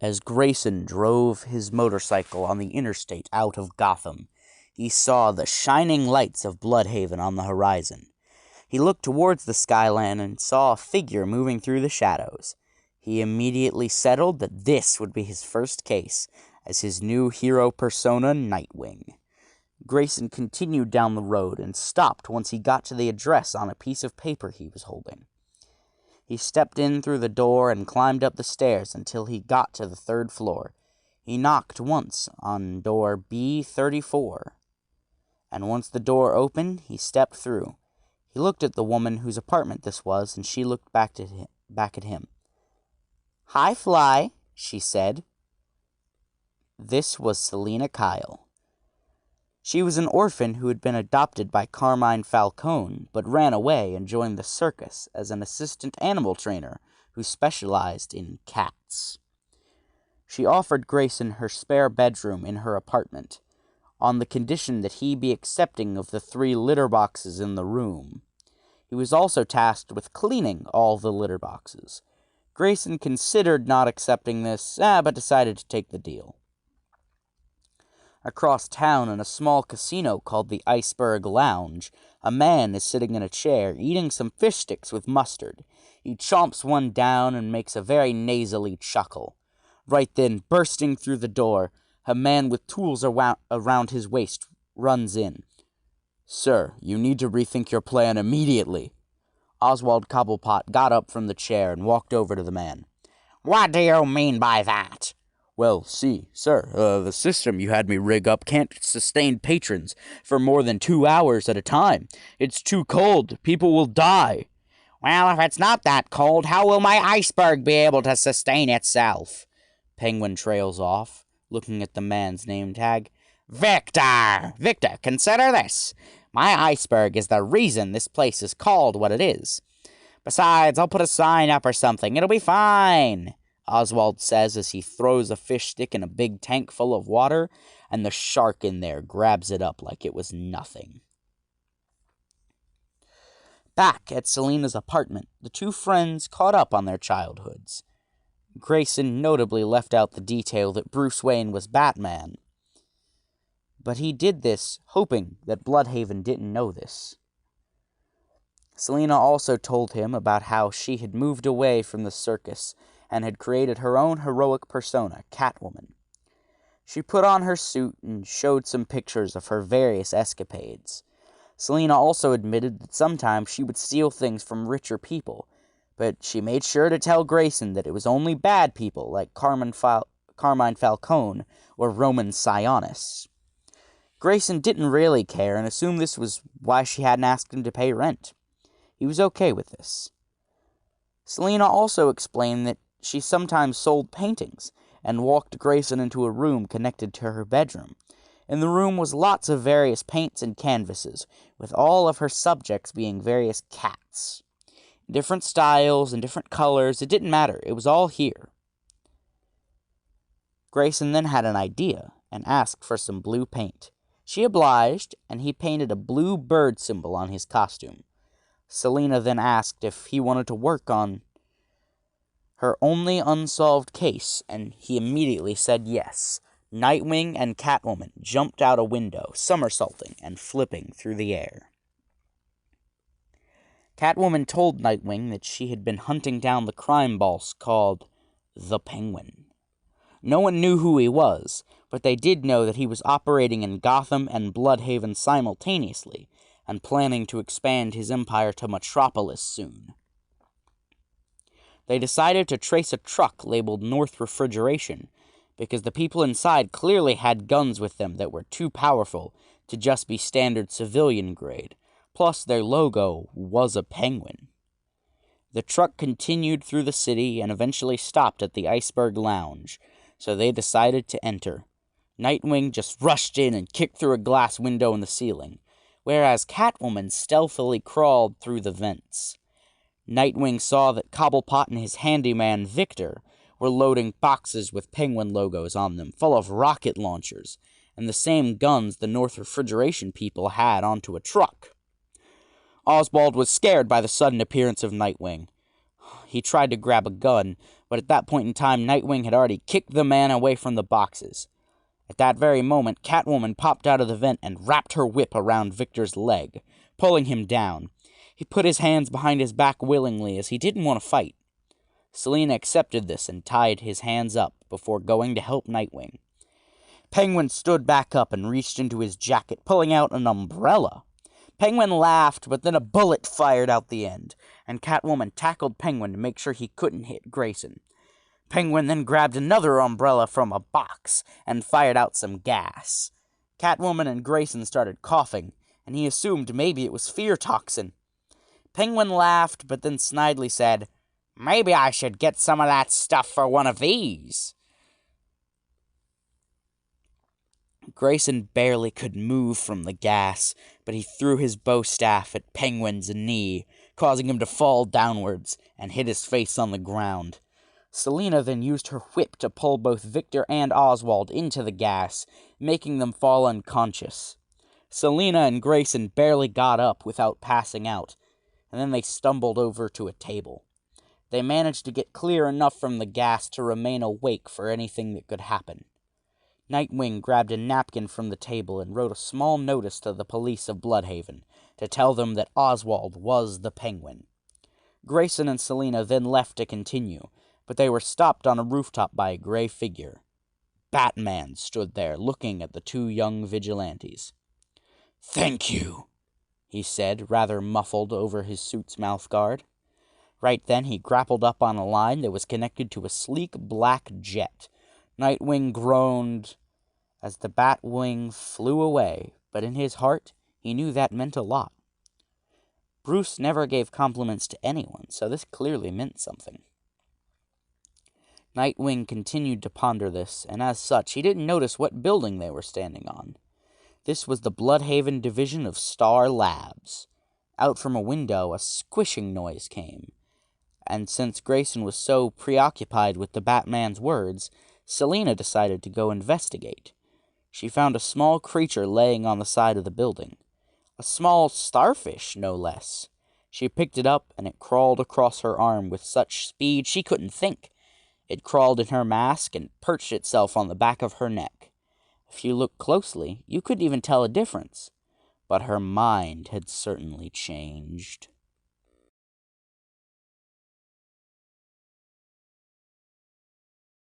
As Grayson drove his motorcycle on the interstate out of Gotham, he saw the shining lights of Bloodhaven on the horizon. He looked towards the skyline and saw a figure moving through the shadows. He immediately settled that this would be his first case as his new hero persona, Nightwing. Grayson continued down the road and stopped once he got to the address on a piece of paper he was holding. He stepped in through the door and climbed up the stairs until he got to the 3rd floor. He knocked once on door B34, and once the door opened, he stepped through. He looked at the woman whose apartment this was, and she looked back at him. "Hi, Fly," she said. This was Selina Kyle. She was an orphan who had been adopted by Carmine Falcone, but ran away and joined the circus as an assistant animal trainer who specialized in cats. She offered Grayson her spare bedroom in her apartment, on the condition that he be accepting of the 3 litter boxes in the room. He was also tasked with cleaning all the litter boxes. Grayson considered not accepting this, but decided to take the deal. Across town in a small casino called the Iceberg Lounge, a man is sitting in a chair eating some fish sticks with mustard. He chomps one down and makes a very nasally chuckle. Right then, bursting through the door, a man with tools around his waist runs in. "Sir, you need to rethink your plan immediately." Oswald Cobblepot got up from the chair and walked over to the man. "What do you mean by that?" "Well, see, sir, the system you had me rig up can't sustain patrons for more than 2 hours at a time. It's too cold. People will die." "Well, if it's not that cold, how will my iceberg be able to sustain itself?" Penguin trails off, looking at the man's name tag. "Victor! Victor, consider this. My iceberg is the reason this place is called what it is. Besides, I'll put a sign up or something. It'll be fine," Oswald says as he throws a fish stick in a big tank full of water, and the shark in there grabs it up like it was nothing. Back at Selina's apartment, the 2 friends caught up on their childhoods. Grayson notably left out the detail that Bruce Wayne was Batman, but he did this hoping that Bloodhaven didn't know this. Selina also told him about how she had moved away from the circus and had created her own heroic persona, Catwoman. She put on her suit and showed some pictures of her various escapades. Selina also admitted that sometimes she would steal things from richer people, but she made sure to tell Grayson that it was only bad people like Carmine Falcone or Roman Sionis. Grayson didn't really care and assumed this was why she hadn't asked him to pay rent. He was okay with this. Selina also explained that she sometimes sold paintings and walked Grayson into a room connected to her bedroom. In the room was lots of various paints and canvases, with all of her subjects being various cats. Different styles and different colors, it didn't matter, it was all here. Grayson then had an idea and asked for some blue paint. She obliged, and he painted a blue bird symbol on his costume. Selina then asked if he wanted to work on her only unsolved case, and he immediately said yes. Nightwing and Catwoman jumped out a window, somersaulting and flipping through the air. Catwoman told Nightwing that she had been hunting down the crime boss called the Penguin. No one knew who he was, but they did know that he was operating in Gotham and Bloodhaven simultaneously, and planning to expand his empire to Metropolis soon. They decided to trace a truck labeled North Refrigeration, because the people inside clearly had guns with them that were too powerful to just be standard civilian grade, plus their logo was a penguin. The truck continued through the city and eventually stopped at the Iceberg Lounge, so they decided to enter. Nightwing just rushed in and kicked through a glass window in the ceiling, whereas Catwoman stealthily crawled through the vents. Nightwing saw that Cobblepot and his handyman, Victor, were loading boxes with penguin logos on them, full of rocket launchers, and the same guns the North Refrigeration people had onto a truck. Oswald was scared by the sudden appearance of Nightwing. He tried to grab a gun, but at that point in time, Nightwing had already kicked the man away from the boxes. At that very moment, Catwoman popped out of the vent and wrapped her whip around Victor's leg, pulling him down. He put his hands behind his back willingly, as he didn't want to fight. Selina accepted this and tied his hands up before going to help Nightwing. Penguin stood back up and reached into his jacket, pulling out an umbrella. Penguin laughed, but then a bullet fired out the end, and Catwoman tackled Penguin to make sure he couldn't hit Grayson. Penguin then grabbed another umbrella from a box and fired out some gas. Catwoman and Grayson started coughing, and he assumed maybe it was fear toxin. Penguin laughed, but then snidely said, "Maybe I should get some of that stuff for one of these." Grayson barely could move from the gas, but he threw his bow staff at Penguin's knee, causing him to fall downwards and hit his face on the ground. Selina then used her whip to pull both Victor and Oswald into the gas, making them fall unconscious. Selina and Grayson barely got up without passing out, and then they stumbled over to a table. They managed to get clear enough from the gas to remain awake for anything that could happen. Nightwing grabbed a napkin from the table and wrote a small notice to the police of Bloodhaven to tell them that Oswald was the Penguin. Grayson and Selina then left to continue, but they were stopped on a rooftop by a gray figure. Batman stood there, looking at the two young vigilantes. "Thank you," he said, rather muffled over his suit's mouthguard. Right then, he grappled up on a line that was connected to a sleek black jet. Nightwing groaned as the Batwing flew away, but in his heart, he knew that meant a lot. Bruce never gave compliments to anyone, so this clearly meant something. Nightwing continued to ponder this, and as such, he didn't notice what building they were standing on. This was the Bloodhaven division of Star Labs. Out from a window, a squishing noise came, and since Grayson was so preoccupied with the Batman's words, Selina decided to go investigate. She found a small creature laying on the side of the building. A small starfish, no less. She picked it up, and it crawled across her arm with such speed she couldn't think. It crawled in her mask and perched itself on the back of her neck. If you looked closely, you couldn't even tell a difference. But her mind had certainly changed.